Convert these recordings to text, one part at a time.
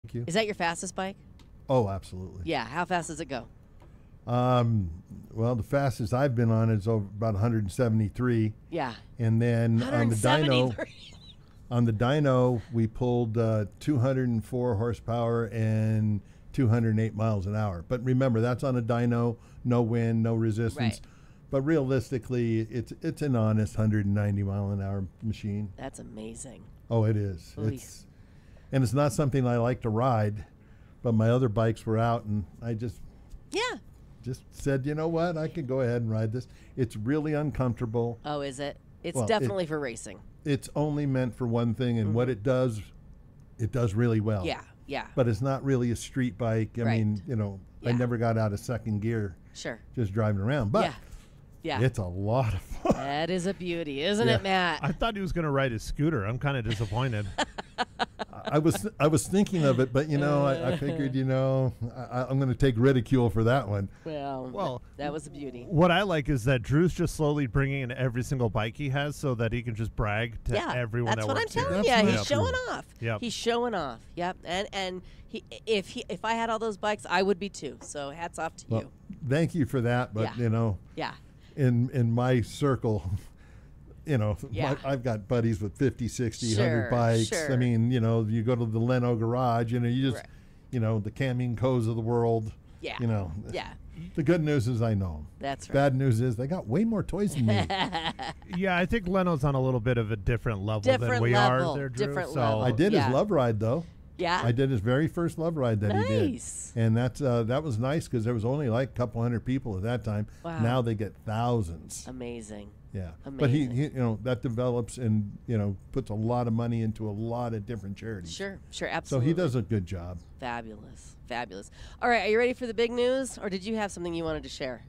Thank you. Is that your fastest bike? Oh, absolutely. Yeah. How fast does it go? Well, the fastest I've been on is over about 173. Yeah. And then on the dyno, 173. we pulled 204 horsepower and 208 miles an hour. But remember, that's on a dyno, no wind, no resistance. Right. But realistically, it's an honest 190 mile an hour machine. That's amazing. Oh, it is. Oy. It's not something I like to ride, but my other bikes were out, and I just said, you know what, I can go ahead and ride this. It's really uncomfortable. Oh, is it? It's Well, definitely for racing. It's only meant for one thing, and what it does really well. Yeah, yeah. But it's not really a street bike. I Right. mean, I Yeah. never got out of second gear Sure. just driving around. But Yeah. it's a lot of fun. That is a beauty, isn't Yeah. it, Matt? I thought he was going to ride his scooter. I'm kind of disappointed. I was thinking of it, but I figured I'm going to take ridicule for that one. Well, that was a beauty. What I like is that Drew's just slowly bringing in every single bike he has so that he can just brag to everyone that's that what I'm works here. telling you. That's He's not showing true. off. Yep. He's showing off. Yep. And if I had all those bikes, I would be too. So hats off to Well, you. thank you for that, but Yeah. in my circle, Yeah. I've got buddies with 50, 60, Sure, 100 bikes. sure. I mean, you go to the Leno garage, you just, Right. the Camming Co's of the world. Yeah. Yeah. The good news is I know 'em. That's right. Bad news is they got way more toys than me. Yeah, I think Leno's on a little bit of a different level than Different we level, are there, Drew. different so level. I did Yeah. his love ride, though. Yeah. I did his very first love ride that he did. Nice. And that was nice because there was only like a couple hundred people at that time. Wow. Now they get thousands. Amazing. Yeah. But Amazing. he that develops and, puts a lot of money into a lot of different charities. Sure. So Absolutely. he does a good job. Fabulous. All right. Are you ready for the big news, or did you have something you wanted to share?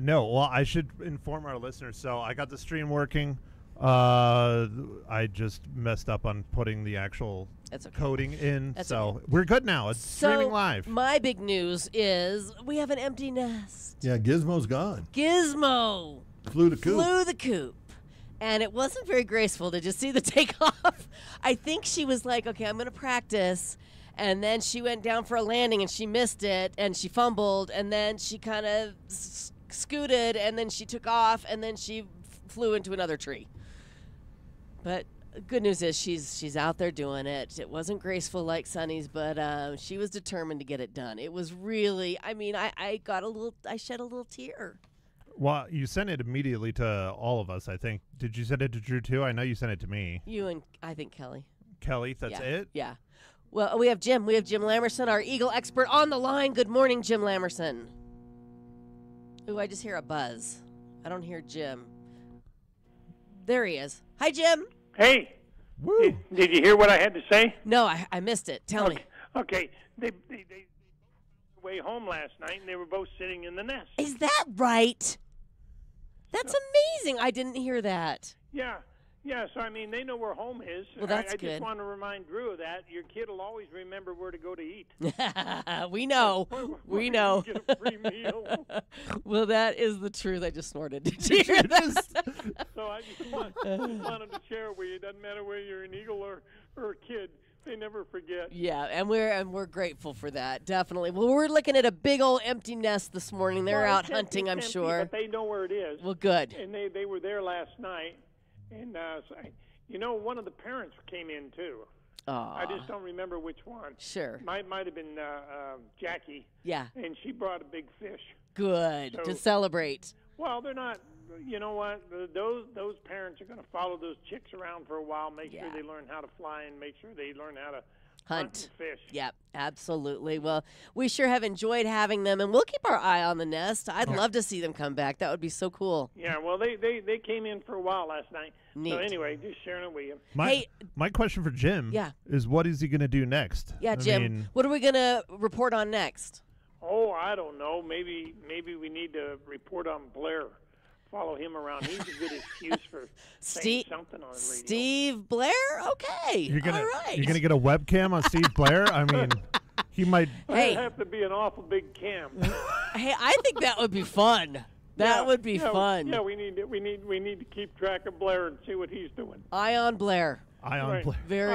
No, well, I should inform our listeners. So I got the stream working. I just messed up on putting the actual That's okay. coding in. That's so okay. we're good now. It's streaming live. My big news is we have an empty nest. Yeah, Gizmo's gone. Gizmo Flew the coop. flew the coop. And it wasn't very graceful. Did you see the takeoff? I think she was like, okay, I'm going to practice. And then she went down for a landing and she missed it and she fumbled. And then she kind of scooted and then she took off and then she flew into another tree. But good news is she's out there doing it. It wasn't graceful like Sunny's, but she was determined to get it done. It was really, I shed a little tear. Well, you sent it immediately to all of us, I think. Did you send it to Drew, too? I know you sent it to me. You and I think Kelly. Kelly, that's it? Yeah. Well, we have Jim. We have Jim Lamerson, our Eagle expert, on the line. Good morning, Jim Lamerson. Ooh, I just hear a buzz. I don't hear Jim. There he is. Hi, Jim. Hey, Woo! did you hear what I had to say? No, I missed it. Tell me. Okay, they way home last night, and they were both sitting in the nest. Is that right? That's amazing. I didn't hear that. Yeah. So I mean, they know where home is. Well, that's I good. just want to remind Drew of that. Your kid will always remember where to go to eat. We know. We know. Get a free meal. Well, that is the truth. I just snorted. Did you hear that? So I just wanted to share with you. It doesn't matter whether you're an eagle or a kid. They never forget. Yeah, and we're grateful for that. Definitely. Well, we're looking at a big old empty nest this morning. They're Well, out hunting, I'm empty, sure. But they know where it is. Well, good. And they were there last night. And, one of the parents came in, too. Aw. I just don't remember which one. Sure. Might have been Jackie. Yeah. And she brought a big fish. Good. So- To celebrate. Well, they're not. You know what? Those parents are going to follow those chicks around for a while, make sure they learn how to fly and make sure they learn how to hunt and fish. Yep, absolutely. Well, we sure have enjoyed having them, and we'll keep our eye on the nest. I'd love to see them come back. That would be so cool. Yeah, well, they came in for a while last night. Neat. So anyway, just sharing it with you. My question for Jim is what is he going to do next? Yeah, Jim, I mean, what are we going to report on next? Oh, I don't know. Maybe we need to report on Blair. Follow him around. He's a good excuse for saying something on the radio. Steve Blair? Okay. you're gonna All right. you're gonna get a webcam on Steve Blair? I mean, he might. Hey. It'd have to be an awful big cam. Hey, I think that would be fun. That would be fun. Yeah, we need to keep track of Blair and see what he's doing. Eye on Blair. Very all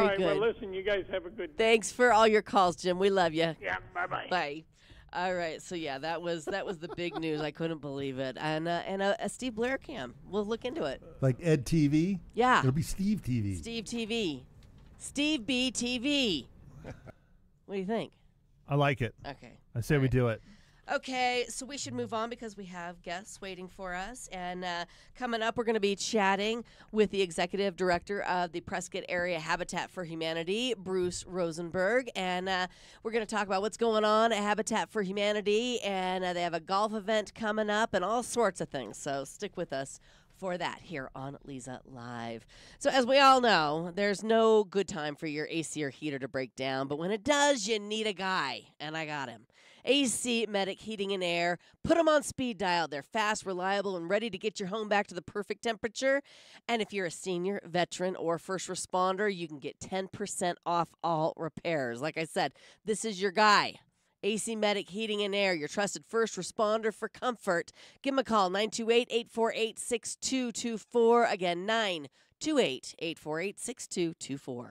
right, good. Well, listen, you guys have a good day. Thanks for all your calls, Jim. We love you. Yeah, bye-bye. Bye. All right, so yeah, that was the big news. I couldn't believe it, and a Steve Blair cam. We'll look into it. Like Ed TV? Yeah. It'll be Steve TV. Steve TV. Steve B TV. What do you think? I like it. Okay. I say we do it. Okay, so we should move on because we have guests waiting for us. And coming up, we're going to be chatting with the executive director of the Prescott Area Habitat for Humanity, Bruce Rosenberg. And we're going to talk about what's going on at Habitat for Humanity. And they have a golf event coming up and all sorts of things. So stick with us for that here on Leza Live. So as we all know, there's no good time for your AC or heater to break down. But when it does, you need a guy. And I got him. AC Medic Heating and Air. Put them on speed dial. They're fast, reliable, and ready to get your home back to the perfect temperature. And if you're a senior, veteran, or first responder, you can get 10% off all repairs. Like I said, this is your guy. AC Medic Heating and Air, your trusted first responder for comfort. Give them a call, 928-848-6224. Again, 928-848-6224.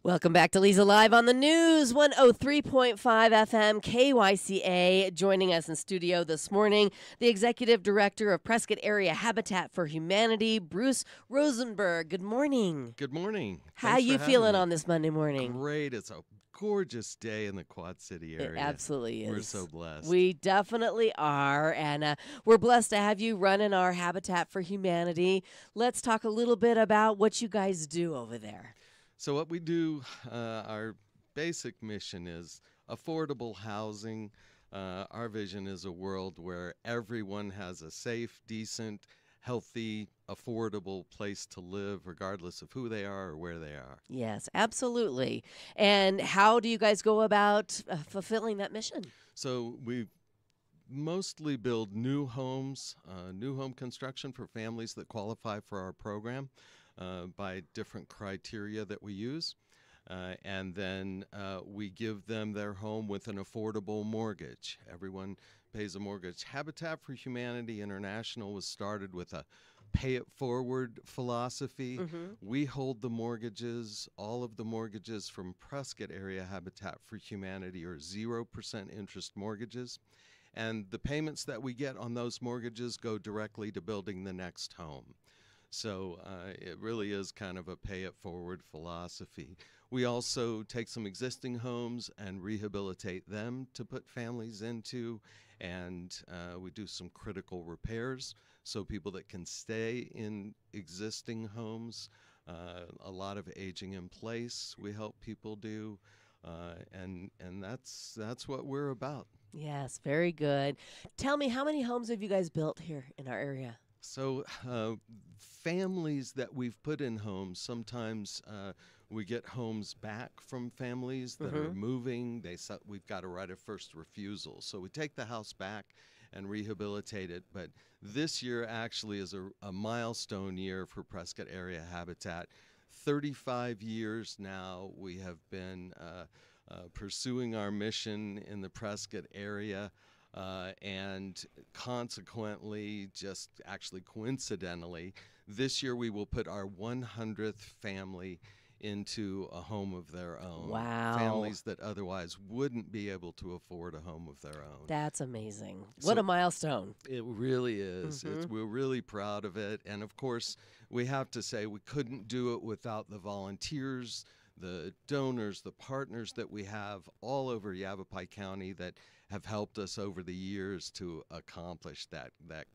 Welcome back to Leza Live on the News, 103.5 FM KYCA. Joining us in studio this morning, the Executive Director of Prescott Area Habitat for Humanity, Bruce Rosenberg. Good morning. Good morning. How you feeling on this Monday morning? Great. It's a gorgeous day in the Quad City area. It absolutely is. We're so blessed. We definitely are, and we're blessed to have you running our Habitat for Humanity. Let's talk a little bit about what you guys do over there. So what we do, our basic mission is affordable housing. Our vision is a world where everyone has a safe, decent, healthy, affordable place to live, regardless of who they are or where they are. Yes, absolutely. And how do you guys go about fulfilling that mission? So we mostly build new homes, new home construction for families that qualify for our program. By different criteria that we use. And then we give them their home with an affordable mortgage. Everyone pays a mortgage. Habitat for Humanity International was started with a pay-it-forward philosophy. Mm-hmm. We hold the mortgages. All of the mortgages from Prescott Area Habitat for Humanity are 0% interest mortgages. and the payments that we get on those mortgages go directly to building the next home. So it really is kind of a pay-it-forward philosophy. We also take some existing homes and rehabilitate them to put families into, and we do some critical repairs, so people that can stay in existing homes, a lot of aging in place we help people do, and that's what we're about. Yes, very good. Tell me, how many homes have you guys built here in our area? So families that we've put in homes, sometimes we get homes back from families that are moving. We've got a right of first refusal. So we take the house back and rehabilitate it. But this year actually is a milestone year for Prescott Area Habitat. 35 years now we have been pursuing our mission in the Prescott area. And consequently, just actually coincidentally, this year we will put our 100th family into a home of their own. Wow. Families that otherwise wouldn't be able to afford a home of their own. That's amazing. What a milestone. It really is. We're really proud of it. And of course, we have to say we couldn't do it without the volunteers, the donors, the partners that we have all over Yavapai County that have helped us over the years to accomplish that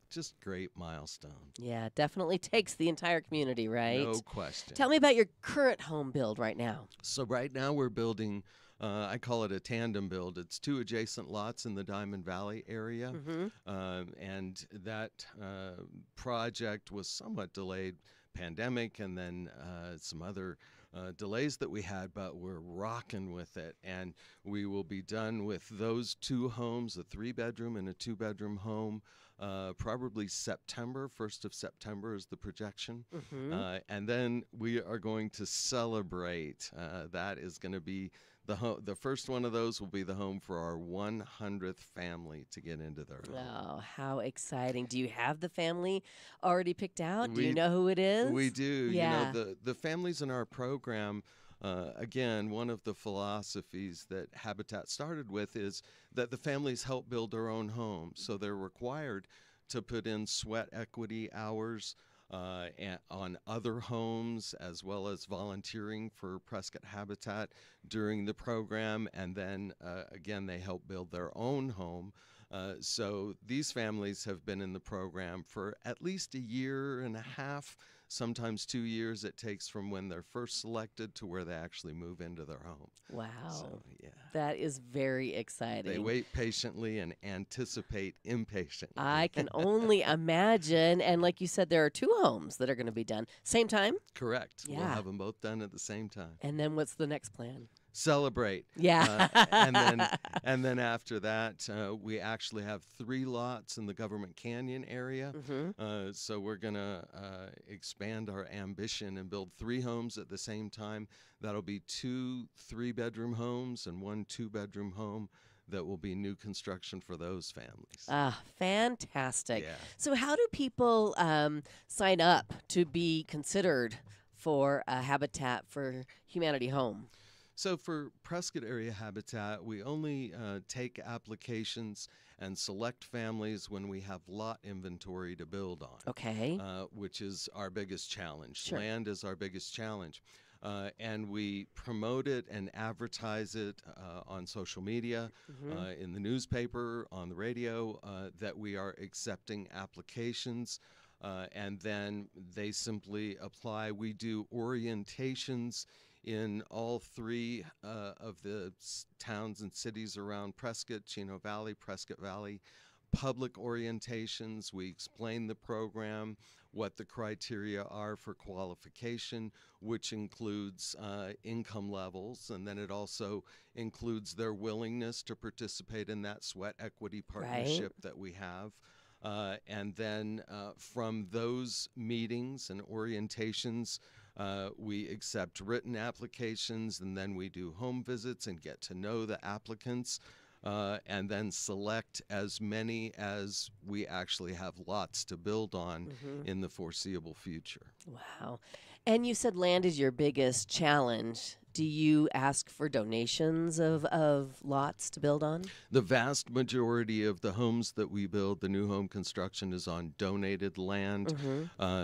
just great milestone. Yeah, definitely takes the entire community, right? No question. Tell me about your current home build right now. So right now we're building, I call it a tandem build. It's 2 adjacent lots in the Diamond Valley area. And that project was somewhat delayed, pandemic, and then some other delays that we had, but we're rocking with it, and we will be done with those 2 homes, a 3-bedroom and a 2-bedroom home, probably September. 1st of September is the projection. And then we are going to celebrate. That is going to be the first one of those will be the home for our 100th family to get into their home. Oh, how exciting. Do you have the family already picked out? Do you know who it is? We do. Yeah. You know, the families in our program, again, one of the philosophies that Habitat started with is that the families help build their own homes. So they're required to put in sweat equity hours on other homes, as well as volunteering for Prescott Habitat during the program. And then, again, they help build their own home. So these families have been in the program for at least 1.5 years, sometimes 2 years it takes from when they're first selected to where they actually move into their home. Wow. So, yeah. That is very exciting. They wait patiently and anticipate impatiently. I can only imagine. And like you said, there are 2 homes that are going to be done. Same time? Correct. Yeah. We'll have them both done at the same time. And then what's the next plan? Celebrate. Yeah. And then after that, we actually have 3 lots in the Government Canyon area. So we're going to expand our ambition and build 3 homes at the same time. That'll be 2 3-bedroom homes and 1 2-bedroom home that will be new construction for those families. Ah, fantastic. Yeah. So how do people sign up to be considered for a Habitat for Humanity home? So for Prescott Area Habitat, we only take applications and select families when we have lot inventory to build on. Okay. Which is our biggest challenge. Sure. Land is our biggest challenge. And we promote it and advertise it on social media, in the newspaper, on the radio, that we are accepting applications. And then they simply apply. We do orientations in all 3 of the towns and cities around Prescott, Chino Valley, Prescott Valley, public orientations. We explain the program, what the criteria are for qualification, which includes income levels, and then it also includes their willingness to participate in that sweat equity partnership that we have. And then from those meetings and orientations, we accept written applications, and then we do home visits and get to know the applicants, and then select as many as we actually have lots to build on in the foreseeable future. Wow. And you said land is your biggest challenge. Do you ask for donations of lots to build on? The vast majority of the homes that we build, the new home construction, is on donated land.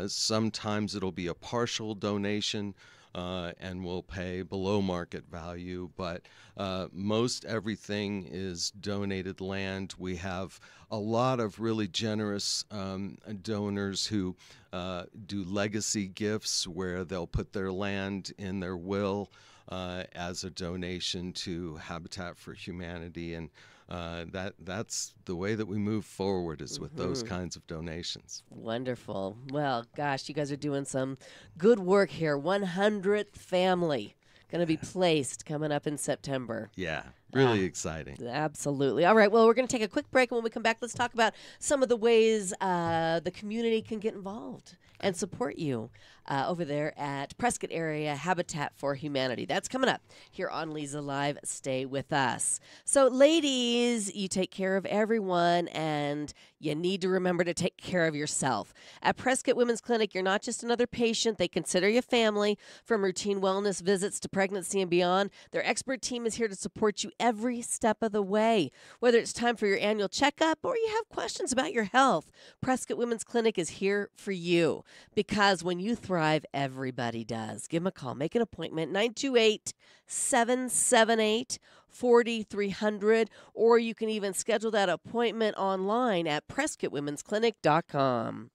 Sometimes it'll be a partial donation, and we'll pay below market value, but most everything is donated land. We have a lot of really generous donors who do legacy gifts where they'll put their land in their will as a donation to Habitat for Humanity, and that's the way that we move forward, is with those kinds of donations. Wonderful. Well, gosh, you guys are doing some good work here. 100th family going to be placed coming up in September. Yeah, really exciting. Absolutely. All right, well, we're going to take a quick break, and when we come back, let's talk about some of the ways the community can get involved and support you over there at Prescott Area Habitat for Humanity. That's coming up here on Leza Live. Stay with us. So, ladies, you take care of everyone, and you need to remember to take care of yourself. At Prescott Women's Clinic, you're not just another patient. They consider you family. From routine wellness visits to pregnancy and beyond, their expert team is here to support you every step of the way. Whether it's time for your annual checkup or you have questions about your health, Prescott Women's Clinic is here for you, because when you thrive, everybody does. Give them a call. Make an appointment, 928-778-4300, or you can even schedule that appointment online at PrescottWomen'sClinic.com.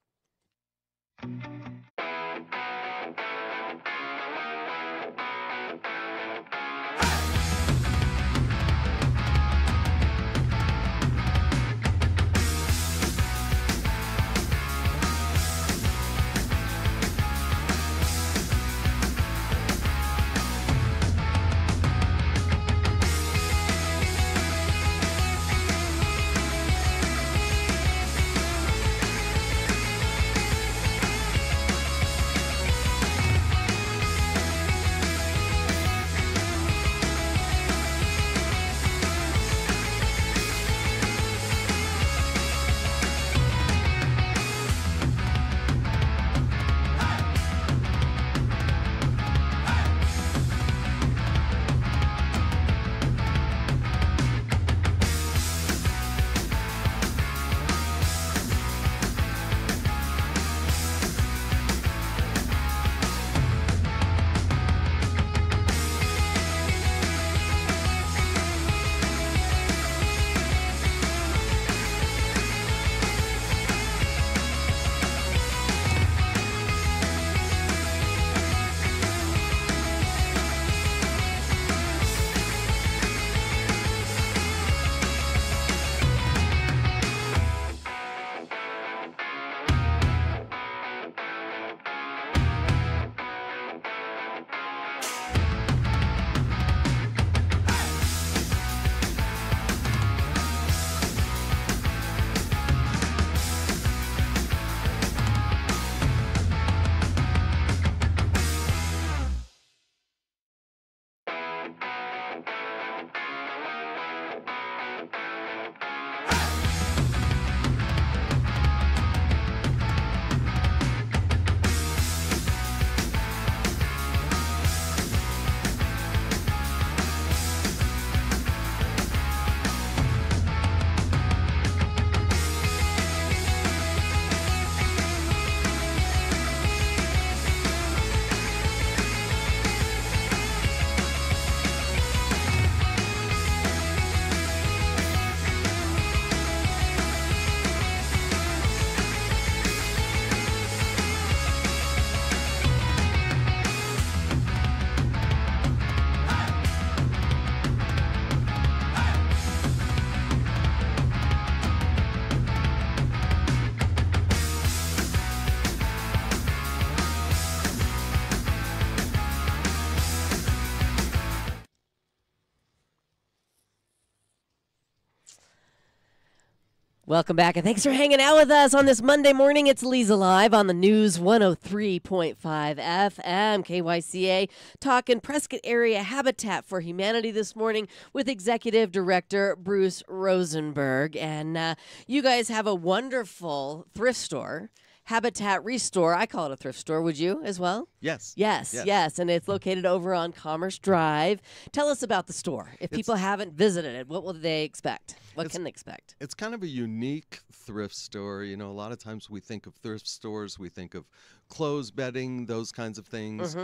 Welcome back, and thanks for hanging out with us on this Monday morning. It's Leza Live on the News 103.5 FM, KYCA, talking Prescott Area Habitat for Humanity this morning with Executive Director Bruce Rosenberg. And you guys have a wonderful thrift store, Habitat Restore. I call it a thrift store. Would you as well? Yes. Yes. And it's located over on Commerce Drive. Tell us about the store. If people haven't visited it, what will they expect? What can they expect? It's kind of a unique thrift store. You know, a lot of times we think of thrift stores, we think of clothes bedding, those kinds of things,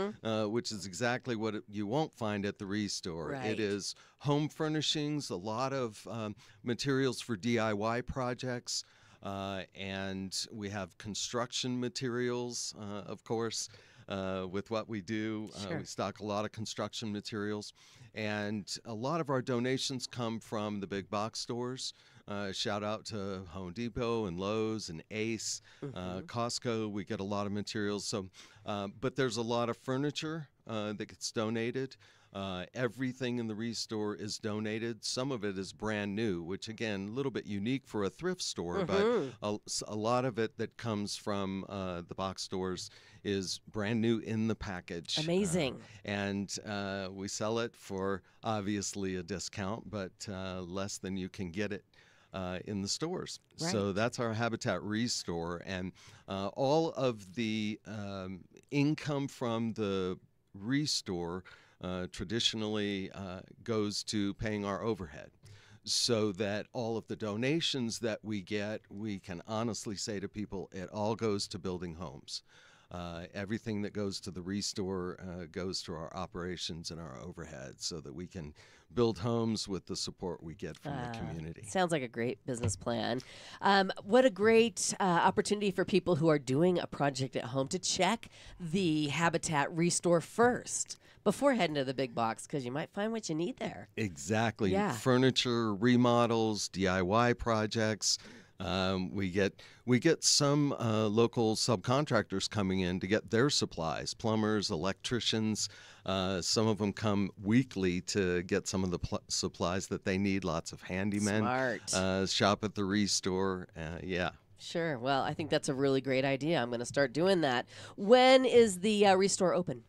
which is exactly what you won't find at the Restore. Right. It is home furnishings, a lot of materials for DIY projects, and we have construction materials, of course. With what we do, we stock a lot of construction materials, and a lot of our donations come from the big box stores. Shout out to Home Depot and Lowe's and Ace, Costco. We get a lot of materials. So, but there's a lot of furniture that gets donated. Everything in the Restore is donated. Some of it is brand new, which again, a little bit unique for a thrift store, but a lot of it that comes from the box stores is brand new in the package. Amazing. And we sell it for obviously a discount, but less than you can get it in the stores. Right. So that's our Habitat Restore. And all of the income from the Restore traditionally goes to paying our overhead, so that all of the donations that we get, we can honestly say to people, it all goes to building homes. Everything that goes to the Restore goes to our operations and our overhead, so that we can build homes with the support we get from the community. Sounds like a great business plan. What a great opportunity for people who are doing a project at home to check the Habitat Restore first before heading to the big box, because you might find what you need there. Exactly. Yeah. Furniture, remodels, DIY projects. We get some local subcontractors coming in to get their supplies, plumbers, electricians. Some of them come weekly to get some of the supplies that they need. Lots of handymen. Smart. Shop at the Restore. Yeah. Sure. Well, I think that's a really great idea. I'm going to start doing that. When is the Restore open?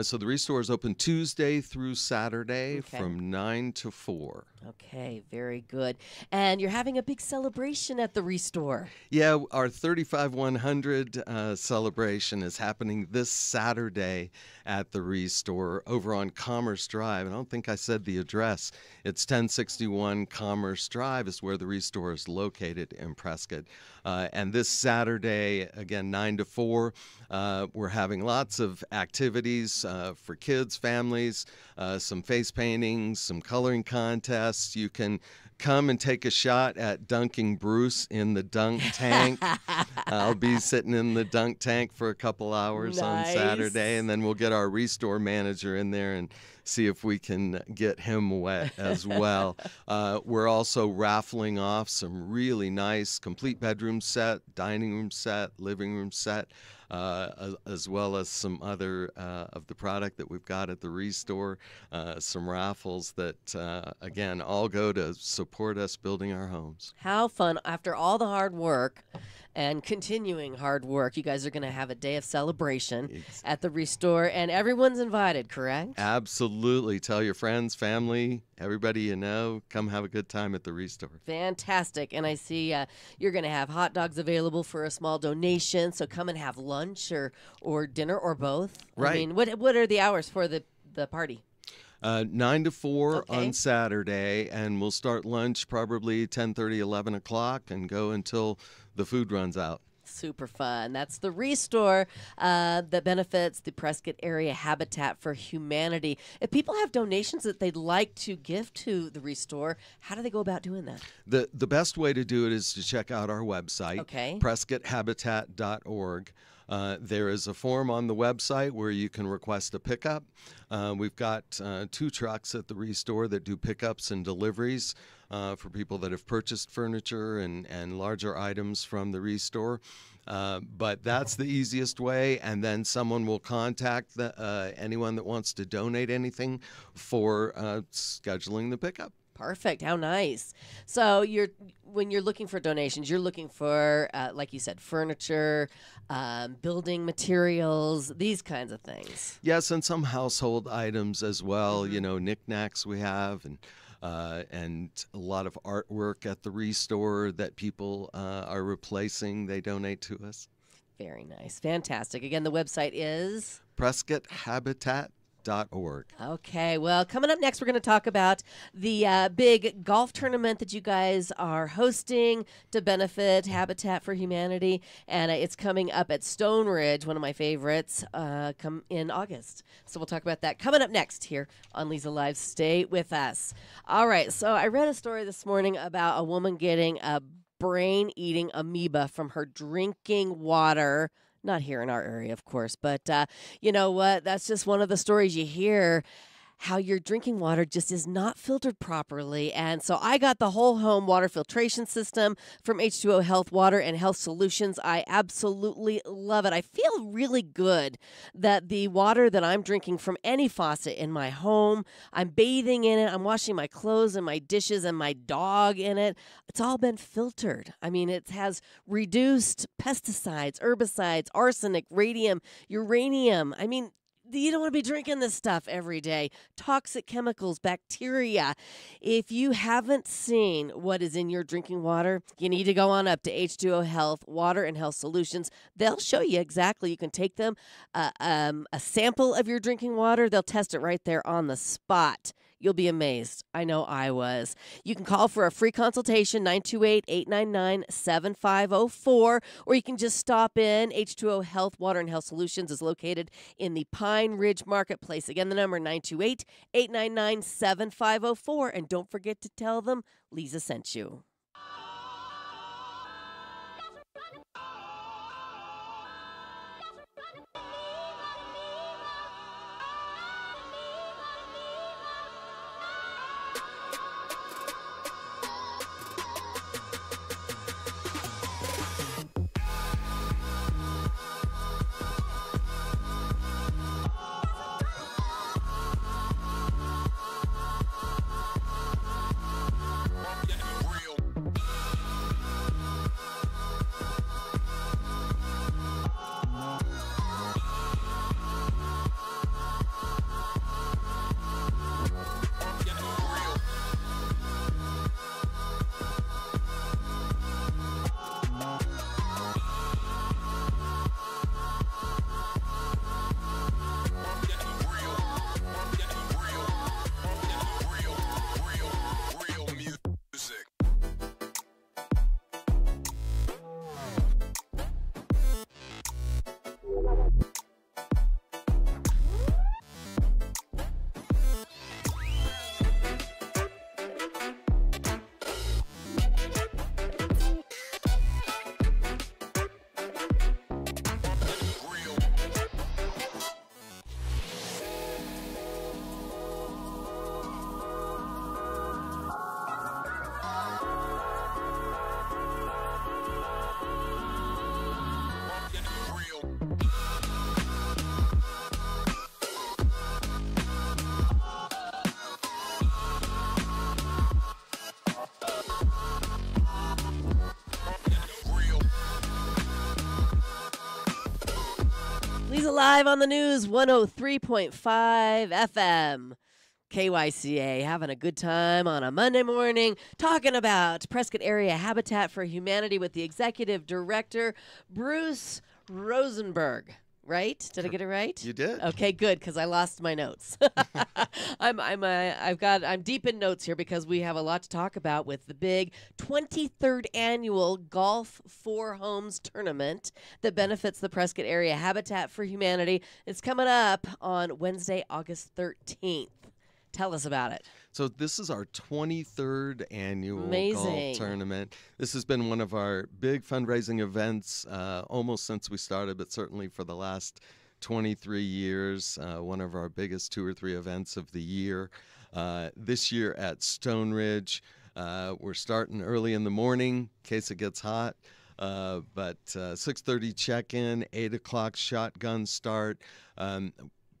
So the Restore is open Tuesday through Saturday from 9 to 4. Okay, very good. And you're having a big celebration at the Restore. Yeah, our 35100 celebration is happening this Saturday at the Restore over on Commerce Drive. I don't think I said the address. It's 1061 Commerce Drive is where the Restore is located in Prescott. And this Saturday, again, 9 to 4, we're having lots of activities for kids, families, some face paintings, some coloring contests. You can come and take a shot at dunking Bruce in the dunk tank. I'll be sitting in the dunk tank for a couple hours on Saturday, and then we'll get our Restore manager in there and see if we can get him wet as well. We're also raffling off some really nice complete bedroom set, dining room set, living room set, as well as some other of the product that we've got at the Restore, some raffles that, again, all go to support us building our homes. How fun. After all the hard work and continuing hard work, you guys are going to have a day of celebration at the Restore, and everyone's invited, correct? Absolutely. Tell your friends, family, everybody you know, come have a good time at the Restore. Fantastic. And I see you're going to have hot dogs available for a small donation, so come and have lunch or dinner or both. Right. I mean, what are the hours for the party? 9 to 4 on Saturday, and we'll start lunch probably 10:30, 11 o'clock and go until the food runs out. Super fun. That's the Restore that benefits the Prescott Area Habitat for Humanity. If people have donations that they'd like to give to the Restore, how do they go about doing that? The best way to do it is to check out our website, prescotthabitat.org. There is a form on the website where you can request a pickup. We've got 2 trucks at the Restore that do pickups and deliveries for people that have purchased furniture and larger items from the Restore. But that's the easiest way, and then someone will contact anyone that wants to donate anything for scheduling the pickup. Perfect. How nice. So when you're looking for donations, you're looking for, like you said, furniture, building materials, these kinds of things. Yes, and some household items as well. You know, knickknacks we have, and a lot of artwork at the Restore that people are replacing. They donate to us. Very nice. Fantastic. Again, the website is PrescottHabitat.org. Okay, well, coming up next, we're going to talk about the big golf tournament that you guys are hosting to benefit Habitat for Humanity, and it's coming up at Stone Ridge, one of my favorites, come in August. So we'll talk about that coming up next here on Leza Live. Stay with us. All right, so I read a story this morning about a woman getting a brain-eating amoeba from her drinking water. Not here in our area, of course, but you know what? That's just one of the stories you hear, how your drinking water just is not filtered properly. And so I got the whole home water filtration system from H2O Health Water and Health Solutions. I absolutely love it. I feel really good that the water that I'm drinking from any faucet in my home, I'm bathing in it, I'm washing my clothes and my dishes and my dog in it. It's all been filtered. I mean, it has reduced pesticides, herbicides, arsenic, radium, uranium. I mean, you don't want to be drinking this stuff every day. Toxic chemicals, bacteria. If you haven't seen what is in your drinking water, you need to go on up to H2O Health Water and Health Solutions. They'll show you exactly. You can take them a sample of your drinking water. They'll test it right there on the spot. You'll be amazed. I know I was. You can call for a free consultation, 928-899-7504, or you can just stop in. H2O Health Water and Health Solutions is located in the Pine Ridge Marketplace. Again, the number 928-899-7504, and don't forget to tell them Leza sent you. Leza Live on the News, 103.5 FM. KYCA, having a good time on a Monday morning, talking about Prescott Area Habitat for Humanity with the Executive Director, Bruce Rosenberg. Right? Did I get it right? You did. Okay, good, because I lost my notes. I'm deep in notes here because we have a lot to talk about with the big 23rd annual Golf for Homes tournament that benefits the Prescott Area Habitat for Humanity. It's coming up on Wednesday, August 13th. Tell us about it. So this is our 23rd annual Amazing. golf tournament. This has been one of our big fundraising events almost since we started, but certainly for the last 23 years, one of our biggest 2 or 3 events of the year. This year at Stone Ridge, we're starting early in the morning in case it gets hot. But 6:30 check-in, 8 o'clock shotgun start.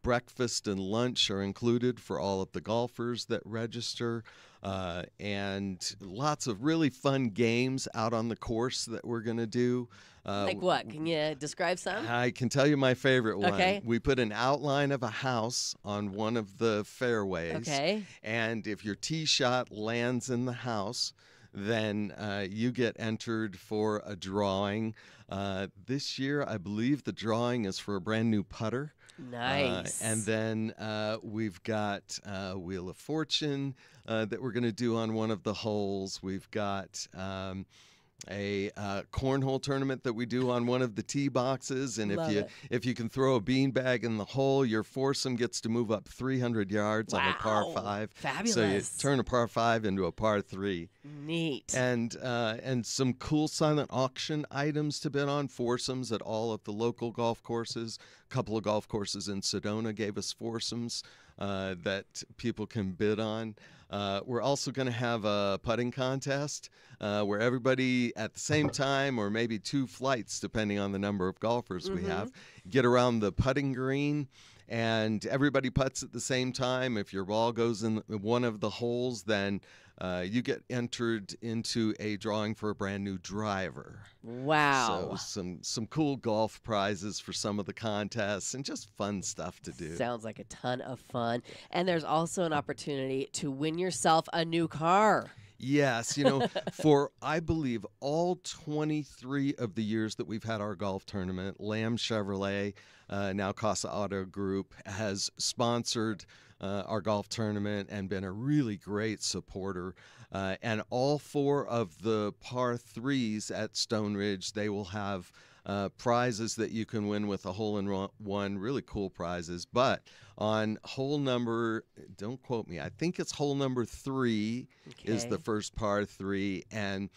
Breakfast and lunch are included for all of the golfers that register, and lots of really fun games out on the course that we're going to do. Like what? Can you describe some? I can tell you my favorite one. Okay. We put an outline of a house on one of the fairways. Okay. And if your tee shot lands in the house, then you get entered for a drawing. This year, I believe the drawing is for a brand new putter. Nice. And then we've got Wheel of Fortune that we're going to do on one of the holes. We've got a cornhole tournament that we do on one of the tee boxes, and if you can throw a beanbag in the hole, your foursome gets to move up 300 yards on a par 5. Fabulous. So you turn a par 5 into a par 3. Neat. And some cool silent auction items to bid on, foursomes at all of the local golf courses. A couple of golf courses in Sedona gave us foursomes that people can bid on. We're also going to have a putting contest where everybody at the same time, or maybe 2 flights, depending on the number of golfers we have, get around the putting green, and everybody putts at the same time. If your ball goes in one of the holes, then you get entered into a drawing for a brand new driver. Wow. So some cool golf prizes for some of the contests, and just fun stuff to do. Sounds like a ton of fun. And there's also an opportunity to win yourself a new car. Yes, you know, for I believe all 23 of the years that we've had our golf tournament, Lamb Chevrolet, now Casa Auto Group, has sponsored our golf tournament and been a really great supporter. And all 4 of the par 3s at Stone Ridge, they will have prizes that you can win with a hole-in-one, really cool prizes. But on hole number, don't quote me, I think it's hole number 3 is the first par 3, and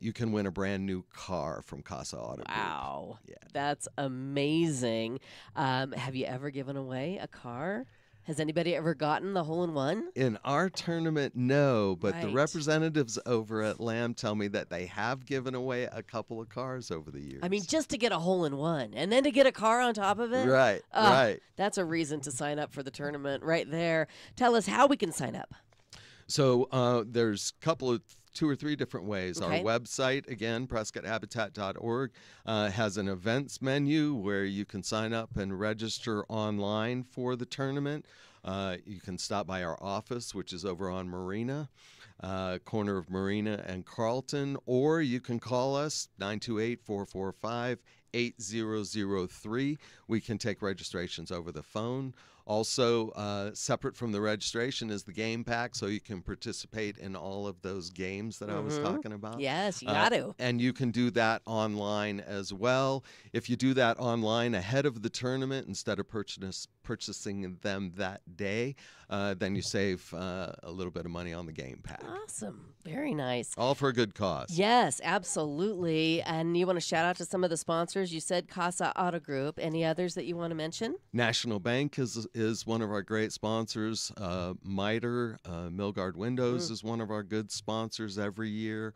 you can win a brand new car from Casa Auto Group. Wow. Yeah. That's amazing. Have you ever given away a car? Has anybody ever gotten the hole-in-one? In our tournament, no, but the Right. representatives over at Lamb tell me that they have given away a couple of cars over the years. I mean, just to get a hole-in-one and then to get a car on top of it? Right, right. That's a reason to sign up for the tournament right there. Tell us how we can sign up. So there's a couple of 2 or 3 different ways. Okay. Our website, again, PrescottHabitat.org, has an events menu where you can sign up and register online for the tournament. You can stop by our office, which is over on Marina, corner of Marina and Carlton, or you can call us, 928-445-8003. We can take registrations over the phone. Also, separate from the registration is the game pack, so you can participate in all of those games that I was talking about. Yes, you got to. And you can do that online as well. If you do that online ahead of the tournament instead of purchasing them that day, then you save a little bit of money on the game pack. Awesome. Very nice. All for a good cause. Yes, absolutely. And you want to shout out to some of the sponsors? You said Casa Auto Group. Any others that you want to mention? National Bank is one of our great sponsors. Miter, Milgard Windows is one of our good sponsors every year.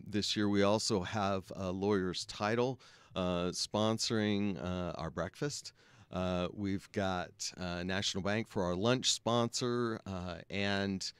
This year we also have Lawyer's Title sponsoring our breakfast. We've got National Bank for our lunch sponsor, and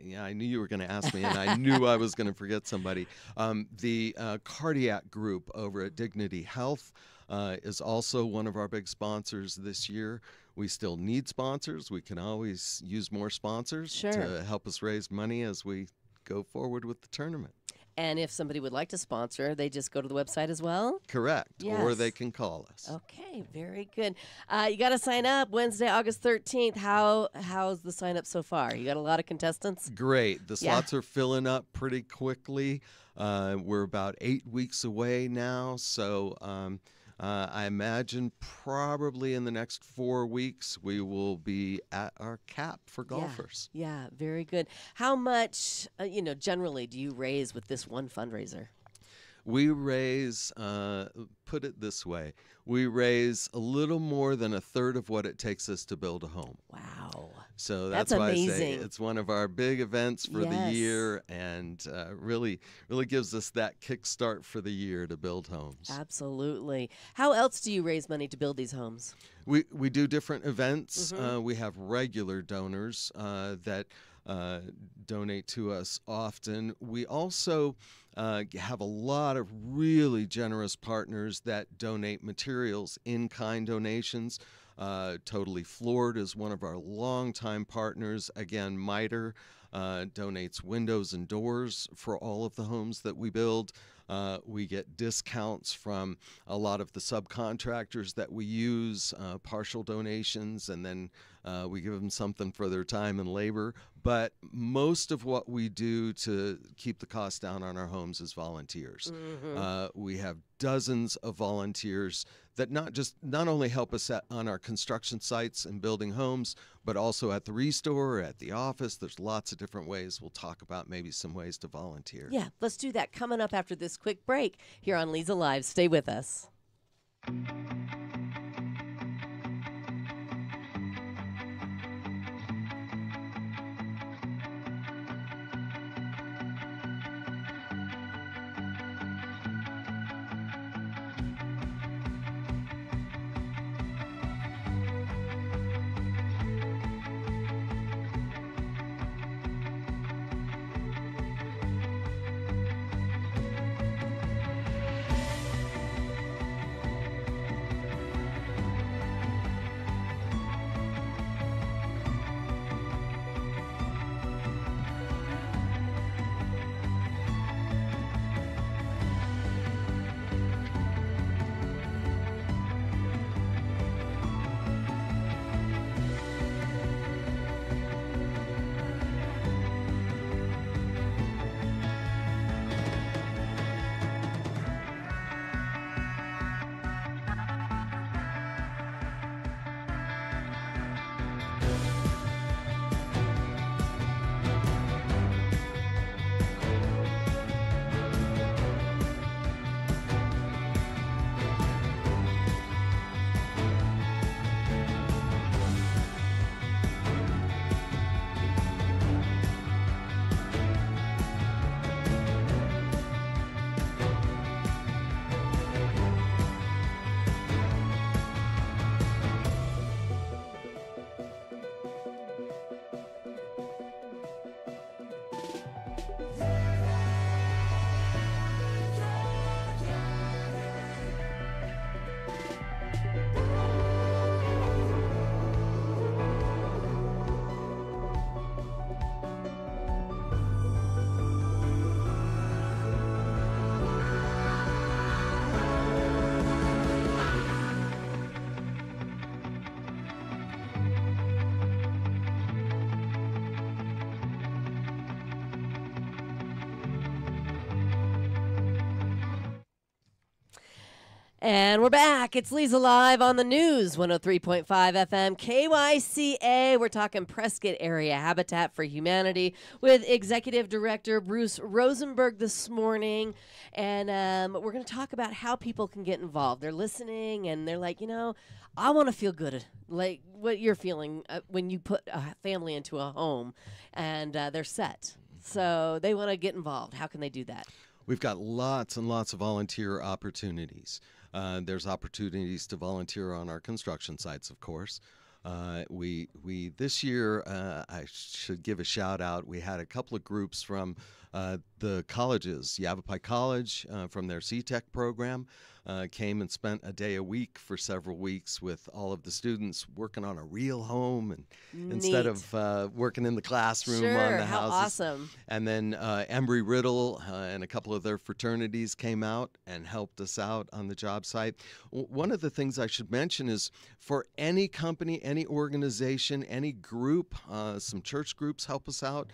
yeah, I knew you were going to ask me, and I knew I was going to forget somebody. The cardiac group over at Dignity Health is also one of our big sponsors this year. We still need sponsors. We can always use more sponsors to help us raise money as we go forward with the tournament. And if somebody would like to sponsor, they just go to the website as well? Correct. Yes. Or they can call us. Okay, very good. You got to sign up Wednesday, August 13th. How's the sign up so far? You got a lot of contestants? Great. The slots are filling up pretty quickly. We're about 8 weeks away now, so I imagine probably in the next 4 weeks we will be at our cap for golfers. Yeah, very good. How much, generally do you raise with this one fundraiser? We raise, put it this way, we raise a little more than a third of what it takes us to build a home. Wow. So That's why amazing. I say it's one of our big events for the year, and really gives us that kickstart for the year to build homes. Absolutely. How else do you raise money to build these homes? We do different events. We have regular donors that donate to us often. We also have a lot of really generous partners that donate materials, in-kind donations. Totally Floored is one of our longtime partners. Again, Miter donates windows and doors for all of the homes that we build. We get discounts from a lot of the subcontractors that we use, partial donations, and then we give them something for their time and labor. But most of what we do to keep the cost down on our homes is volunteers. We have dozens of volunteers that not only help us on our construction sites and building homes, but also at the restore, at the office. There's lots of different ways. We'll talk about maybe some ways to volunteer. Yeah, let's do that coming up after this quick break here on Leza Live. Stay with us. And we're back. It's Leza Live on the news, 103.5 FM, KYCA. We're talking Prescott Area Habitat for Humanity with Executive Director Bruce Rosenberg this morning. And we're going to talk about how people can get involved. They're listening and they're like, I want to feel good, like what you're feeling when you put a family into a home and they're set. So they want to get involved. How can they do that? We've got lots and lots of volunteer opportunities. There's opportunities to volunteer on our construction sites, of course. We this year, I should give a shout out. We had a couple of groups from the colleges, Yavapai College from their C-Tech program, came and spent a day a week for several weeks with all of the students working on a real home, and instead of working in the classroom on the houses. How awesome. And then Embry-Riddle and a couple of their fraternities came out and helped us out on the job site. One of the things I should mention is for any company, any organization, any group, some church groups help us out.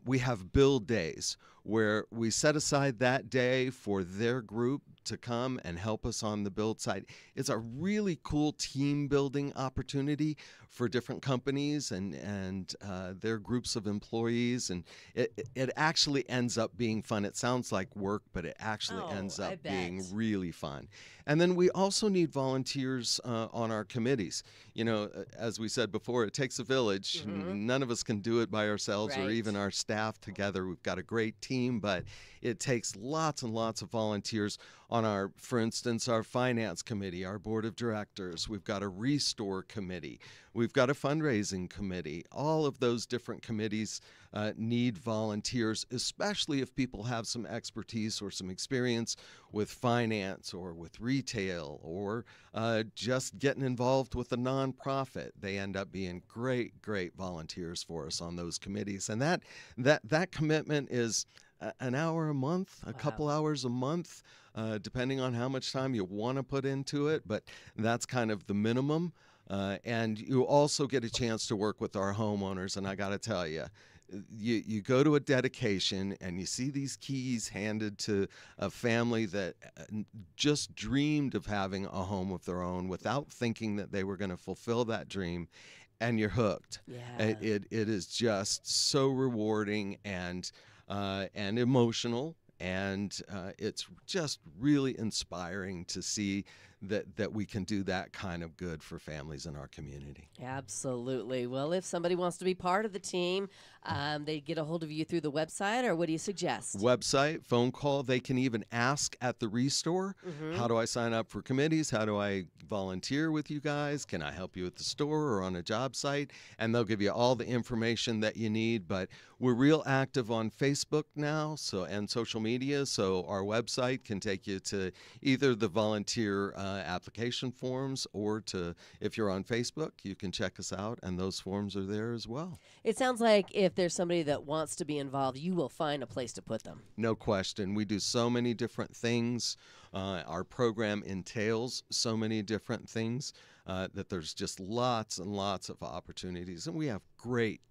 We have build days where we set aside that day for their group to come and help us on the build site. It's a really cool team building opportunity for different companies and their groups of employees, and it actually ends up being fun. It sounds like work, but it actually ends up being really fun. And then we also need volunteers on our committees. As we said before, it takes a village. None of us can do it by ourselves, or even our staff together. We've got a great team, but it takes lots and lots of volunteers on our, for instance, our finance committee, our board of directors. We've got a restore committee. We've got a fundraising committee. All of those different committees need volunteers, especially if people have some expertise or some experience with finance or with retail or just getting involved with a nonprofit. They end up being great volunteers for us on those committees. And that commitment is an hour a month, a couple hours a month, depending on how much time you want to put into it. But that's kind of the minimum. And you also get a chance to work with our homeowners. And I got to tell you, you go to a dedication and you see these keys handed to a family that just dreamed of having a home of their own without thinking that they were going to fulfill that dream, and you're hooked. Yeah. It is just so rewarding and emotional, and it's just really inspiring to see that we can do that kind of good for families in our community. Absolutely. Well, if somebody wants to be part of the team, they get a hold of you through the website, or what do you suggest? Website, phone call. They can even ask at the Restore, how do I sign up for committees? How do I volunteer with you guys? Can I help you at the store or on a job site? And they'll give you all the information that you need. But we're real active on Facebook now, and social media, so our website can take you to either the volunteer application forms, or to, if you're on Facebook, you can check us out, and those forms are there as well. It sounds like if there's somebody that wants to be involved, you will find a place to put them. No question. We do so many different things. Our program entails so many different things that there's just lots and lots of opportunities, and we have great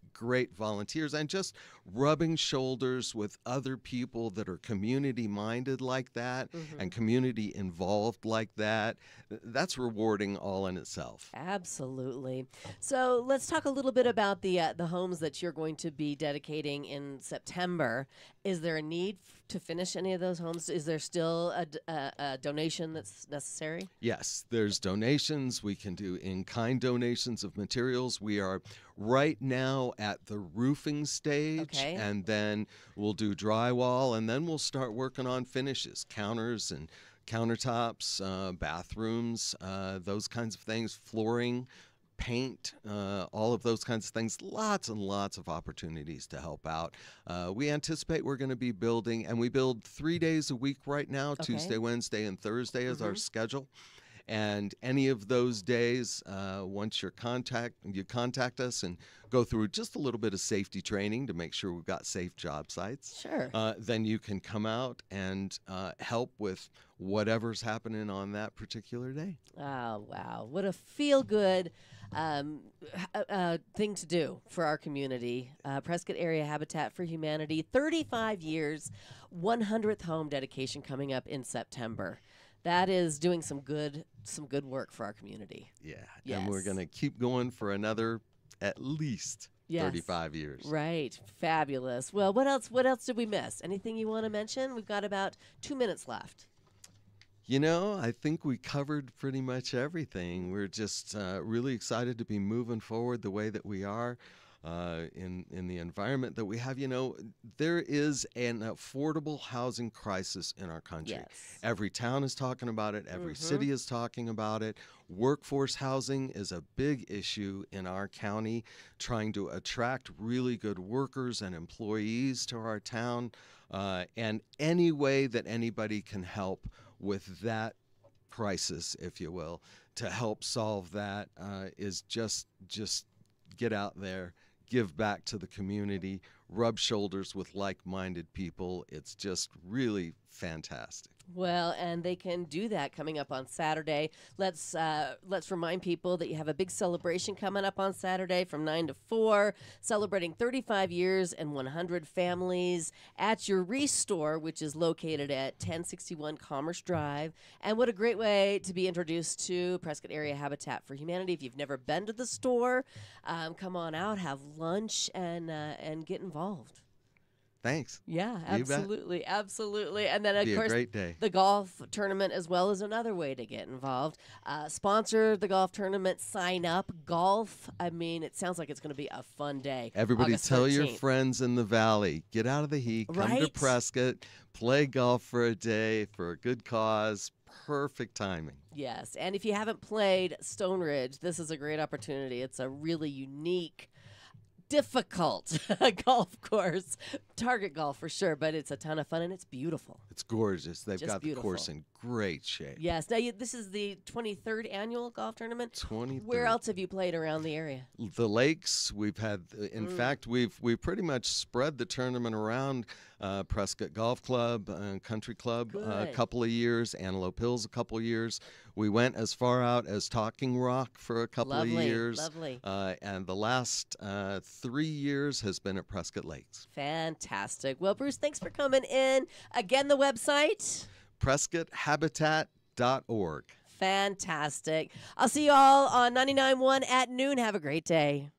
volunteers, and just rubbing shoulders with other people that are community minded like that and community involved like that. That's rewarding all in itself. Absolutely. So let's talk a little bit about the homes that you're going to be dedicating in September. Is there a need to finish any of those homes? Is there still a donation that's necessary? Yes, there's donations. We can do in-kind donations of materials. We are right now at the roofing stage, and then we'll do drywall, and then we'll start working on finishes, counters and countertops, bathrooms, those kinds of things, flooring, paint, all of those kinds of things. Lots and lots of opportunities to help out. We anticipate we're going to be building, and we build 3 days a week right now. Tuesday, Wednesday, and Thursday is our schedule. And any of those days, once you contact us and go through just a little bit of safety training to make sure we've got safe job sites. Sure. Then you can come out and help with whatever's happening on that particular day. Oh, wow. What a feel-good thing to do for our community. Prescott Area Habitat for Humanity, 35 years, 100th home dedication coming up in September. That is doing some good work for our community. Yeah. Yes. And we're going to keep going for another at least 35 years. Right. Fabulous. Well, what else did we miss? Anything you want to mention? We've got about 2 minutes left. You know, I think we covered pretty much everything. We're just really excited to be moving forward the way that we are. In the environment that we have. You know, there is an affordable housing crisis in our country. Yes. Every town is talking about it. Every city is talking about it. Workforce housing is a big issue in our county, trying to attract really good workers and employees to our town. And any way that anybody can help with that crisis, if you will, to help solve that is just get out there, give back to the community, rub shoulders with like-minded people. It's just really fantastic. Well, and they can do that coming up on Saturday. Let's remind people that you have a big celebration coming up on Saturday from 9 to 4, celebrating 35 years and 100 families at your Restore, which is located at 1061 Commerce Drive. And what a great way to be introduced to Prescott Area Habitat for Humanity. If you've never been to the store, come on out, have lunch, and get involved. Thanks. Yeah, You bet. absolutely, absolutely. And then, of Be a course, great day. the golf tournament as well is another way to get involved. Sponsor the golf tournament, sign up. Golf, I mean, it sounds like it's going to be a fun day. Everybody August tell 13th. your friends in the Valley, get out of the heat, come to Right? Prescott, play golf for a day for a good cause. Perfect timing. Yes, and if you haven't played Stone Ridge, this is a great opportunity. It's a really unique, difficult golf course. Target golf for sure, but it's a ton of fun and it's beautiful. It's gorgeous. They've Just got beautiful. the course in great shape. Yes. Now, this is the 23rd annual golf tournament. 23rd. Where else have you played around the area? The lakes, we've had, in fact, we've pretty much spread the tournament around Prescott Golf Club, Country Club a Good. couple of years, Antelope Hills a couple of years. We went as far out as Talking Rock for a couple of years. Lovely. And the last 3 years has been at Prescott Lakes. Fantastic. Well, Bruce, thanks for coming in. Again, the website? PrescottHabitat.org. Fantastic. I'll see you all on 99.1 at noon. Have a great day.